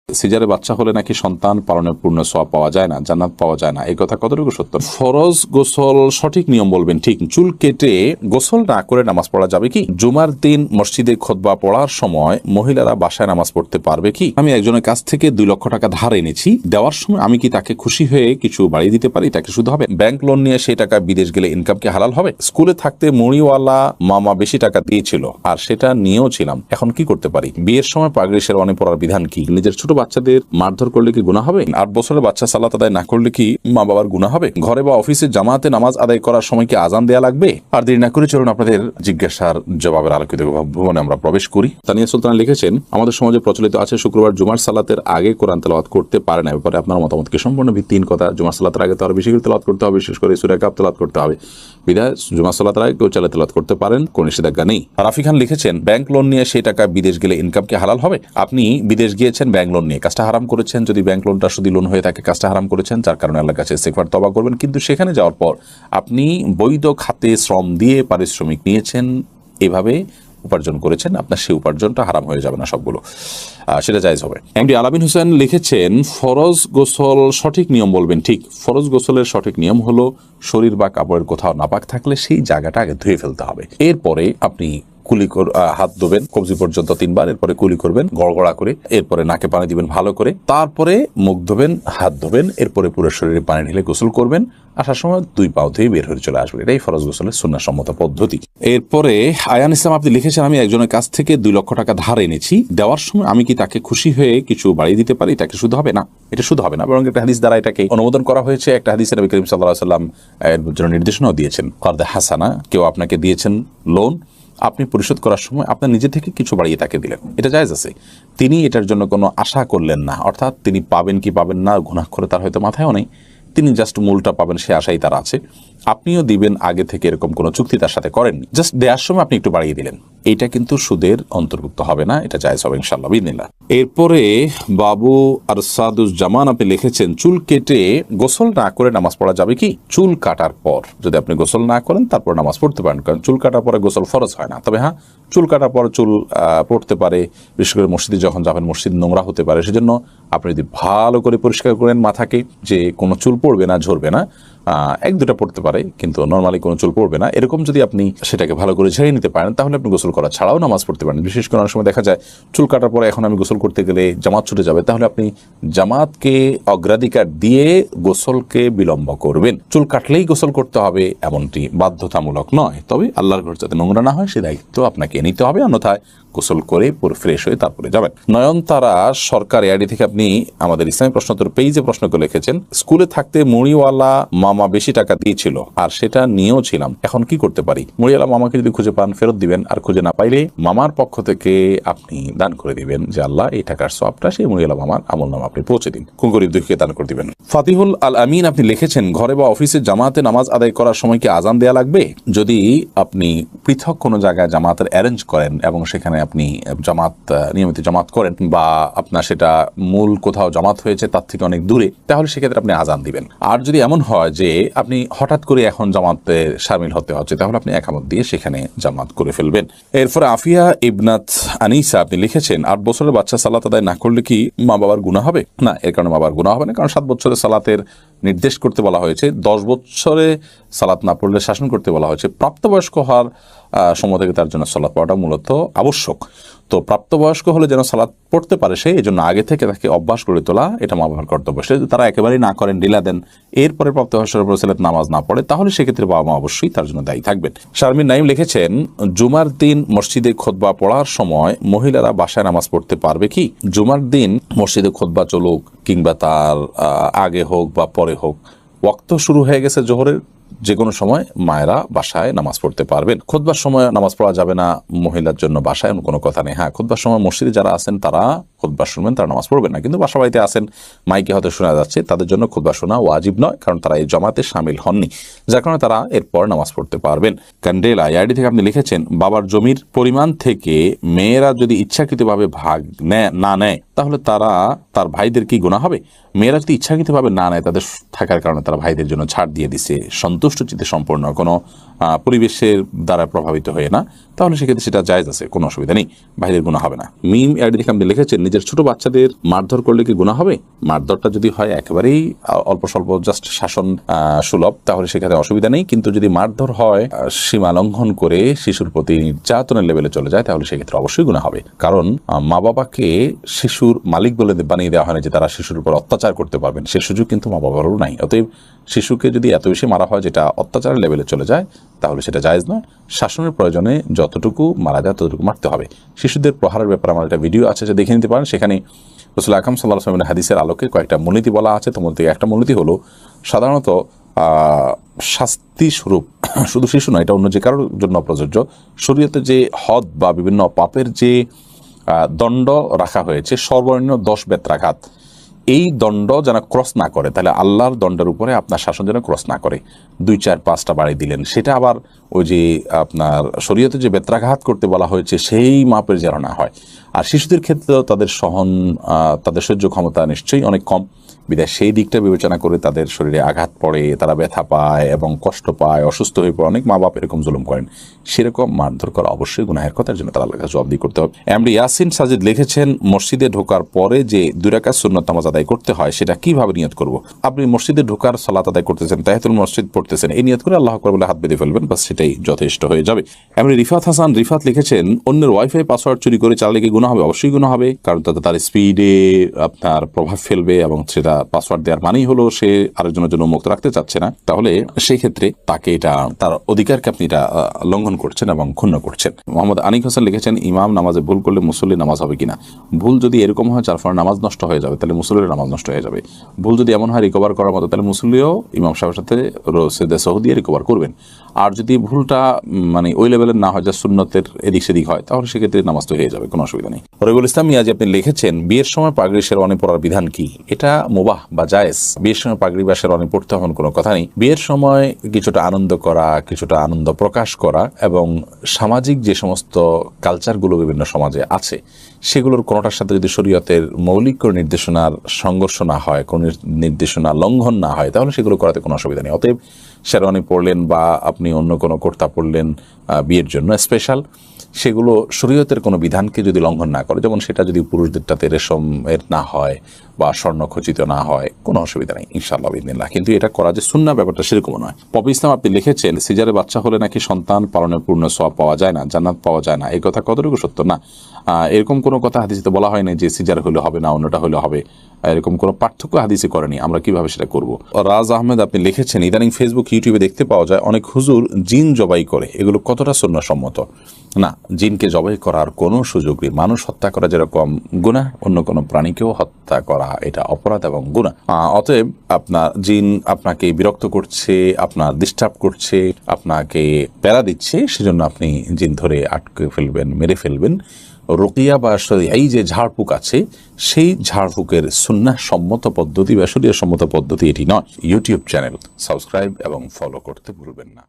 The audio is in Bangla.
সিজারে বাচ্চা হলে নাকি সন্তান পালনের পূর্ণ সওয়াব পাওয়া যায় না, জান্নাত পাওয়া যায় না, এই কথা কতটুকু সত্য? ফরজ গোসল সঠিক নিয়ম বলবেন ঠিক, চুল কেটে গোসল না করে নামাজ পড়া যাবে কি? জুমার দিন মসজিদে খুতবা পড়ার সময় মহিলারা বাসায় নামাজ পড়তে পারবে কি? আমি একজনের কাছ থেকে 2 লক্ষ টাকা ধার এনেছি, দেওয়ার সময় আমি কি তাকে খুশি হয়ে কিছু বাড়িয়ে দিতে পারি? তাকে শুধু হবে? ব্যাংক লোন নিয়ে সেই টাকা বিদেশ গেলে ইনকাম কি হালাল হবে? স্কুলে থাকতে মুড়িওয়ালা মামা বেশি টাকা দিয়েছিল আর সেটা নিয়েও ছিলাম, এখন কি করতে পারি? বিয়ের সময় পাগড়ি শেরওয়ানি পরার বিধান কি? নিজের ছোট বাচ্চাদের মারধর করলে কি গুনাহ হবে? 8 বছরের বাচ্চা সালাত আদায় না করলে কি মা বাবার গুনাহ হবে? ঘরে বা অফিসে জামাতে নামাজ আদায় করার সময় কি আজান দেয়া লাগবে? আর দেরি না করে চলুন আপনাদের জিজ্ঞাসার জবাবের আলোকিত ভবনে আমরা প্রবেশ করি। তানিয়া সুলতান লিখেছেন, আমাদের সমাজে প্রচলিত আছে শুক্রবার জুমার সালাতের আগে কোরআন তেলাওয়াত করতে পারে না, ব্যাপারে আপনার মতামতকে সম্পূর্ণ ভিত্তিহীন কথা। জুমার সালাতের আগে তো আরো বেশি করে তেলাওয়াত করতে হবে, বিশেষ করে সূরা কাফ তেলাওয়াত করতে হবে, বিধায় জুমার সালাতের আগে কেউ চাইলে তেলাওয়াত করতে পারেন, কোন নিষেধাজ্ঞা নেই। রাফি খান লিখেছেন, ব্যাংক লোন নিয়ে সেই টাকা বিদেশ গেলে ইনকাম কি হালাল হবে? আপনি বিদেশ গিয়েছেন ব্যাংক লোন নিয়ে, কাজটা হারাম করেছেন। যদি ব্যাংক লোনটা সুদী লোন হয়ে থাকে, কাজটা হারাম করেছেন, যার কারণে আল্লাহর কাছে ইস্তিগফার তওবা করবেন। কিন্তু সেখানে যাওয়ার পর আপনি বৈধ খাতে শ্রম দিয়ে পারিশ্রমিক নিয়েছেন, এভাবে উপার্জন করেছেন, আপনার সেই উপার্জনটা হারাম হয়ে যাবে না, সবগুলো সেটা জায়েজ হবে। এমডি আলামিন হোসেন লিখেছেন, ফরজ গোসল সঠিক নিয়ম বলবেন ঠিক। ফরজ গোসলের সঠিক নিয়ম হলো শরীর বা কাপড়ের কোথাও নাপাক থাকলে সেই জায়গাটা আগে ধুয়ে ফেলতে হবে। এরপরে আপনি কুলি হাত ধোবেন কবজি পর্যন্ত 3 বার, এরপরে কুলি করবেন গড়গড়া করে, এরপরে নাকে পানি দিবেন ভালো করে, তারপরে মুখ ধোবেন, হাত ধোবেন, এরপরে পুরো শরীরে পানি ঢেলে গোসল করবেন। আসার সময় 2 পাও ধুয়ে বের হয়ে চলে আসবেন। এটাই ফরজ গোসলের সুন্নাহসম্মত পদ্ধতি। এরপরে আয়ান ইসলাম আপনি লিখেছেন, আমি একজনের কাছ থেকে 2 লক্ষ টাকা ধার এনেছি, দেওয়ার সময় আমি কি তাকে খুশি হয়ে কিছু বাড়িয়ে দিতে পারি? তাকে শুধু হবে না, এটা শুধু হবে না, বরং একটা হাদিস দ্বারা এটাকে অনুমোদন করা হয়েছে। একটা হাদিসে নবী করিম সাল্লাল্লাহু আলাইহি ওয়াসাল্লাম এর জন্য নির্দেশনাও দিয়েছেন, কারদে হাসানা, কেউ আপনাকে দিয়েছেন লোন, আপনি পরিশোধ করার সময় আপনার নিজে থেকে কিছু বাড়িয়ে তাকে দিলেন, এটা জায়েজ আছে। তিনি এটার জন্য কোনো আশা করলেন না, অর্থাৎ তিনি পাবেন কি পাবেন না গুনাহ করে তার হয়তো মাথায়ও নেই, তিনি জাস্ট মূলটা পাবেন সে আশাই তার আছে। আপনিও দিবেন আগে থেকে, এরকম কোনো চুক্তি তার সাথে করেননি, জাস্ট দেওয়ার সময় আপনি একটু বাড়িয়ে দিলেন, এটা কিন্তু সুদের অন্তর্ভুক্ত হবে না, এটা জায়েজ হবে ইনশাআল্লাহ বিইذনিল্লাহ। এরপরে বাবু আরসাদুজ্জামান আপনি লিখেছেন, চুল কেটে গোসল না করে নামাজ পড়া যাবে কি? চুল কাটার পর যদি আপনি গোসল না করেন তারপর নামাজ পড়তে পারেন, কারণ চুল কাটার পরে গোসল ফরজ হয় না। তবে হ্যাঁ, চুল কাটার পর চুল পড়তে পারে, বিশেষ করে মসজিদে যখন যাবেন মসজিদ নোংরা হতে পারে, সেজন্য আপনি যদি ভালো করে পরিষ্কার করেন মাথাকে, যে কোনো চুল পড়বে না, ঝরবে না, 1-2টা পড়তে পারে কিন্তু নর্মালি কোনো চুল পড়বে না, এরকম যদি আপনি সেটাকে ভালো করে ঝেড়ে নিতে পারেন, তাহলে আপনি গোসল করা ছাড়াও নামাজ পড়তে পারেন। বিশেষ করে অনেক সময় দেখা যায় চুল কাটার পরে এখন আমি গোসল করতে গেলে জামাত ছুটে যাবে, তাহলে আপনি জামাতকে অগ্রাধিকার দিয়ে গোসলকে বিলম্ব করবেন। চুল কাটলেই গোসল করতে হবে এমনটি বাধ্যতামূলক নয়, তবে আল্লাহর ঘর যাতে নোংরা না হয় সে দায়িত্ব আপনাকে নিতে হবে, অন্যথায় গোসল করে পুরো ফ্রেশ হয়ে তারপরে যাবেন। নয়নতারা সরকার এআইডি থেকে আপনি আমাদের ইসলামী প্রশ্নোত্তর পেজে প্রশ্ন করে লিখেছেন, স্কুলে থাকতে মুড়িওয়ালা মামা বেশি টাকা দিয়েছিল আর সেটা নিয়েও ছিলাম, এখন কি করতে পারি? মুড়িওয়ালা মামাকে যদি খুঁজে পান ফেরত দিবেন, আর খুঁজে না পাইলে মামার পক্ষ থেকে আপনি দান করে দিবেন, যে আল্লাহ এই টাকার সওয়াবটা সেই মুড়িওয়ালা মামার আমলনামা আপনি পৌঁছে দিন, কোন গরিব দুঃখীকে দান করে দিবেন। ফাতিহুল আল আমিন আপনি লিখেছেন, ঘরে বা অফিসে জামাতে নামাজ আদায় করার সময় কি আজান দেয়া লাগবে? যদি আপনি পৃথক কোনো জায়গায় জামাতের অ্যারেঞ্জ করেন এবং সেখানে আপনি নিয়মিত জামাত করেন, বা আপনার সেটা মূল কোথাও জামাত হয়েছে তার থেকে অনেক দূরে, তাহলে সেক্ষেত্রে আপনি আজান দিবেন। আর যদি এমন হয় যে আপনি হঠাৎ করে এখন জামাতে শামিল হতে হচ্ছে, তাহলে আপনি একামত দিয়ে সেখানে জামাত করে ফেলবেন। এরপরে আফিয়া ইবনাত আনিসা আপনি লিখেছেন, 8 বছরের বাচ্চা সালাত আদায় না করলে কি মা বাবার গুনাহ হবে? না, এর কারণে মা বাবার গুনাহ হবে না, কারণ 7 বছরের সালাতের নির্দেশ করতে বলা হয়েছে, 10 বছরে সালাত না পড়লে শাসন করতে বলা হয়েছে। প্রাপ্তবয়স্ক হওয়ার সময় থেকে তার জন্য সালাত পড়াটা মূলত আবশ্যক। তো প্রাপ্তবয়স্ক হলে যেন সালাত পড়তে পারে সে, এই জন্য আগে থেকে তাকে অভ্যাস করে তোলা এটা মা বাবার কর্তব্য। সে তারা একেবারেই না করেন, ঢিলা দেন, এরপরে প্রাপ্তবয়স্কের উপর ছেলে নামাজ না পড়ে, তাহলে সেক্ষেত্রে বাবা মা অবশ্যই তার জন্য দায়ী থাকবেন। শারমিন নাইম লিখেছেন, জুমার দিন মসজিদে খুতবা পড়ার সময় মহিলারা বাসায় নামাজ পড়তে পারবে কি? জুমার দিন মসজিদে খুতবা চলুক কিংবা তার আগে হোক বা পরে হোক, ওয়াক্ত শুরু হয়ে গেছে জোহরের, যে কোনো সময় মায়েরা বাসায় নামাজ পড়তে পারবেন। খুতবার সময় নামাজ পড়া যাবে না মহিলার জন্য বাসায়, কোনো কথা নেই। হ্যাঁ, খুতবার সময় মসজিদে যারা আছেন তারা খুতবা শুনবেন, তারা নামাজ পড়বেন না, কিন্তু বাসা বাড়িতে আছেন মাইকে হয়তো শোনা যাচ্ছে, তাদের জন্য খুতবা শোনা ওয়াজিব নয়, কারণ তারা এই জমাতে শামিল হননি, যার কারণে তারা এরপর নামাজ পড়তে পারবেন। ক্যান্ডেলা আইডি থেকে আপনি লিখেছেন, বাবার জমির পরিমাণ থেকে মেয়েরা যদি ইচ্ছাকৃতভাবে ভাগ না নেয় তাহলে তার ভাইদের কি গুনাহ হবে? মেয়েরা যদি ইচ্ছাকৃতভাবে না নেয়, তাদের থাকার কারণে তারা ভাইদের জন্য ছাড় দিয়ে দিছে, সন্তুষ্ট চিত্তে সম্পূর্ণ কোনো পরিবেশের দ্বারা প্রভাবিত হয়ে না, তাহলে সেক্ষেত্রে সেটা জায়েজ আছে, কোনো অসুবিধা নেই, বাইরের গুনাহ হবে না। মিম এর দিকে আপনি লিখেছেন নিজের ছোট বাচ্চাদের মারধর করলে কি গুনাহ হবে? মারধরটা যদি হয় একেবারেই অল্প স্বল্প জাস্ট শাসন সুলভ, তাহলে সেক্ষেত্রে অসুবিধা নেই। কিন্তু যদি মারধর হয় সীমা লঙ্ঘন করে শিশুর প্রতি নির্যাতনের লেভেলে চলে যায়, তাহলে সেক্ষেত্রে অবশ্যই গুনাহ হবে। কারণ মা বাবাকে শিশুর মালিক বলে বানিয়ে দেওয়া হয় না যে তারা শিশুর উপর অত্যাচার করতে পারবেন, সে সুযোগ কিন্তু মা বাবারও নাই। অতএব শিশুকে যদি এত বেশি মারা হয় যেটা অত্যাচারের লেভেলে চলে যায়, তাহলে সেটা জায়েজ নয়। শাসনের প্রয়োজনে যতটুকু মারা যায় ততটুকু মারতে হবে। শিশুদের প্রহারের ব্যাপারে আমার একটা ভিডিও আছে, যে দেখে নিতে পারেন। সেখানে রাসূল আকরাম সাল্লাল্লাহু আলাইহি ওয়াসাল্লামের হাদিসের আলোকে কয়েকটা মূলনীতি বলা আছে। তোমার থেকে একটা মূলনীতি হলো, সাধারণত শাস্তি স্বরূপ শুধু শিশু নয়, এটা অন্য যে কারোর জন্য প্রযোজ্য, শরীয়তে যে হদ বা বিভিন্ন পাপের যে দণ্ড রাখা হয়েছে, সর্বনিম্ন 10 বেত্রাঘাত, এই দণ্ড যেন ক্রস না করে। তাহলে আল্লাহর দণ্ডের উপরে আপনার শাসন যেন ক্রস না করে। 2, 4, 5টা বাড়িয়ে দিলেন, সেটা আবার ওই যে আপনার শরীয়তে যে বেত্রাঘাত করতে বলা হয়েছে সেই মাপের যেন না হয়। আর শিশুদের ক্ষেত্রেও তাদের সহ্য ক্ষমতা নিশ্চয়ই অনেক কম, বিধায় সেই দিকটা বিবেচনা করে তাদের শরীরে আঘাত পড়ে, তারা ব্যথা পায় এবং কষ্ট পায়, অসুস্থ হয়ে পড়ে। অনেক মা বাপ এরকম জুলুম করেন, সেরকম মারধর করা অবশ্যই গুনাহের কথার জন্য তারা আল্লাহর কাছে জবাবদিহি করতে হবে। এমডি ইয়াসিন সাজিদ লিখেছেন, মসজিদে ঢোকার পরে যে 2 রাকাত সুন্নত নামাজ আদায় করতে হয় সেটা কিভাবে নিয়ত করব? আপনি মসজিদে ঢোকার সালাত আদায় করতেছেন, তাহিয়াতুল মসজিদ পড়তেছেন, এই নিয়ত করে আল্লাহু আকবার বলে হাত বেঁধে ফেলবেন, বাস সেটাই যথেষ্ট হয়ে যাবে। এমডি রিফাত হাসান রিফাত লিখেছেন, অন্যের ওয়াইফাই পাসওয়ার্ড চুরি করে চালালে কি গুনাহ হবে? অবশ্যই গুনাহ হবে, কারণ তাতে তার স্পিডে আপনার প্রভাব ফেলবে এবং সেটা পাসওয়ার্ড দেওয়ার মানেই হলো সে আরেকজনের জন্য মুক্ত রাখতে চাচ্ছে না। তাহলে সেই ক্ষেত্রে তাকে এটা তার অধিকারকে আপনি এটা লঙ্ঘন করছেন এবং ক্ষুণ্ণ করছেন। মোহাম্মদ আনিক হোসেন লিখেছেন, ইমাম নামাজে ভুল করলে মুসল্লি নামাজ হবে কিনা? ভুল যদি এরকম হয় যার ফলে নামাজ নষ্ট হয়ে যাবে, তাহলে মুসল্লির নামাজ নষ্ট হয়ে যাবে। ভুল যদি এমন হয় রিকভার করার মতো, তাহলে মুসল্লিও ইমাম সাহেবের সাথে সেজদা সাহু দিয়ে রিকভার করবেন। আর যদি ভুলটা মানে ওই লেভেলের না হয়, যা সুন্নতের এদিক সেদিক হয়, তাহলে সেক্ষেত্রে নামাজ তো হয়ে যাবে, কোনো অসুবিধা নেই। রবিউল ইসলাম মিয়াজি আপনি লিখেছেন, বিয়ের সময় পাগড়ি শেরওয়ানি পরার বিধান কি? এটা মুবাহ বা জায়েজ। বিয়ের সময় পাগড়ি বা শেরওয়ানি পড়তে হবে কোনো কথা নেই। বিয়ের সময় কিছুটা আনন্দ করা, কিছুটা আনন্দ প্রকাশ করা এবং সামাজিক যে সমস্ত কালচারগুলো বিভিন্ন সমাজে আছে, সেগুলোর কোনোটার সাথে যদি শরীয়তের মৌলিক কোনো নির্দেশনার সংঘর্ষ না হয়, কোনো নির্দেশনা লঙ্ঘন না হয়, তাহলে সেগুলো করাতে কোনো অসুবিধা নেই। অতএব শেরওয়ানি পড়লেন বা আপনি অন্য কোনো কুর্তা পড়লেন বিয়ের জন্য স্পেশাল, সেগুলো শরীয়তের কোনো বিধানকে যদি লঙ্ঘন না করে, যেমন সেটা যদি পুরুষদেরটাতে রেশমের না হয় বা স্বর্ণ খচিত না হয়, কোনো অসুবিধা নেই ইনশাআল্লাহ বিদিনিল্লাহ। কিন্তু এটা করা যে সুন্নাহ, ব্যাপারটা সেরকম নয়। পপি ইসলাম আপনি লিখেছেন, সিজারে বাচ্চা হলে নাকি সন্তান পালনের পূর্ণ সওয়াব পাওয়া যায় না, জান্নাত পাওয়া যায় না, এই কথা কতটুকু সত্য? না, এরকম কোনো কথা হাদিসে বলা হয় না যে সিজার হলে হবে না, অন্যটা হলে হবে, এরকম কোনো পার্থক্য হাদিসে করেনি। আমরা কিভাবে সেটা করব? রাজ আহমেদ আপনি লিখেছেন, ইদানিং ফেসবুক ইউটিউবে দেখতে পাওয়া যায় অনেক হুজুর জিন জবাই করে, এগুলো কতটা সুন্নাহসম্মত? না, জিনকে জবাই করার কোনো সুযোগ নেই। মানুষ হত্যা করা যেরকম গুনাহ, অন্য কোনো প্রাণীকেও হত্যা করা এটা অপরাধ এবং গুনাহ। অতএব আপনার জিন আপনাকে বিরক্ত করছে, আপনার ডিস্টার্ব করছে, আপনাকে প্যারা দিচ্ছে, সেজন্য আপনি জিন ধরে আটকে ফেলবেন, মেরে ফেলবেন। রুকিয়া বা এই যে ঝাড়ফুঁক আছে, সেই ঝাড়ফুঁকের সুন্নাহ সম্মত পদ্ধতি বা শরীয়ত সম্মত পদ্ধতি এটি নয়। ইউটিউব চ্যানেল সাবস্ক্রাইব এবং ফলো করতে ভুলবেন না।